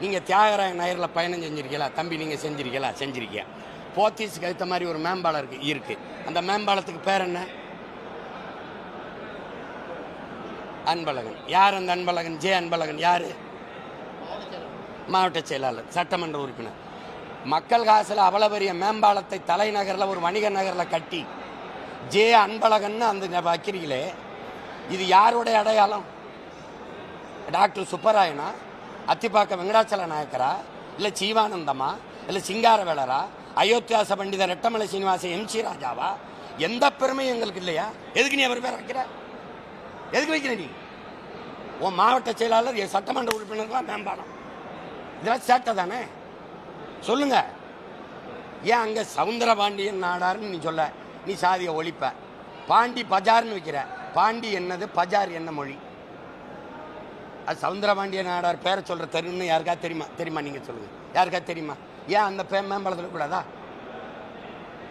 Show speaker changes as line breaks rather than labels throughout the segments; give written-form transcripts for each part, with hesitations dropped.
நீங்கள் தியாகராய நகரில் பயணம் செஞ்சுருக்கீங்களா தம்பி? நீங்கள் செஞ்சுருக்கீங்க. போத்தீஸுக்கு ஏற்ற மாதிரி ஒரு மேம்பாலம் இருக்குது. அந்த மேம்பாலத்துக்கு பேர் என்ன? அன்பழகன். யார் அந்த அன்பழகன்? ஜே அன்பழகன். யார்? மாவட்ட செயலாளர், சட்டமன்ற உறுப்பினர். மக்கள் காசில் அவ்வளோ பெரிய மேம்பாலத்தை தலைநகரில் ஒரு வணிக நகரில் கட்டி ஜே அன்பழகன் அந்த வைக்கிறீங்களே, இது யாருடைய அடையாளம்? டாக்டர் சுப்பராயனா, அத்திப்பாக்க வெங்கடாச்சல நாயக்கரா, இல்லை ஜீவானந்தமா, இல்லை சிங்காரவேலரா, அயோத்தியாச பண்டிதர் ரெட்டமலை சீனிவாச MC ராஜாவா? எந்த பெருமையும் எங்களுக்கு இல்லையா? எதுக்கு நீ அவர் பேர் வைக்கிற? எதுக்கு வைக்கிற நீ? உன் மாவட்ட செயலாளர் என் சட்டமன்ற உறுப்பினர்களாம் மேம்பாலம், இதெல்லாம் சேட்டை தானே? சொல்லுங்க. ஏன் அங்கே சவுந்தரபாண்டியன் நாடார்னு நீ சொல்ல, நீ சாதியை ஒழிப்ப. பாண்டி பஜார்னு வைக்கிற. பாண்டி என்னது, பஜார் என்ன மொழி? அது சவுந்தரபாண்டிய நாடார் பேரை சொல்கிற தெருன்னு யாருக்கா தெரியுமா? நீங்கள் சொல்லுங்கள், யாருக்கா தெரியுமா? ஏன் அந்த மேம்பாலத்தில் கூடாதா?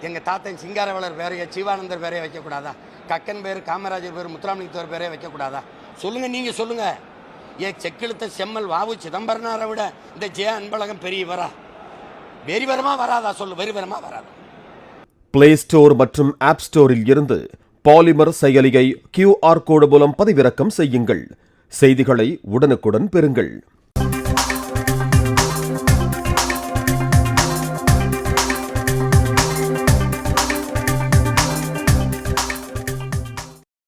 எங்கள் தாத்தன் சிங்காரவேலர் பேரைய, ஜீவானந்தர் பேரைய வைக்கக்கூடாதா? கக்கன் பேர், காமராஜர் பேர், முத்துராமலிங்கத்தோர் பேரைய வைக்கக்கூடாதா? சொல்லுங்கள், நீங்கள் சொல்லுங்கள். ஏன் செக்கெழுத்த செம்மல் வாவு சிதம்பரனாரை விட இந்த ஜே அன்பழகன் பெரியவரா? வெறிவரமா வராதா? சொல்லு, வெறிவரமா வராதா?
பிளே ஸ்டோர் மற்றும் ஆப் ஸ்டோரில் இருந்து பாலிமர் செயலியை QR கோடு மூலம் பதிவிறக்கம் செய்யுங்கள். செய்திகளை உடனுக்குடன் பெறுங்கள்.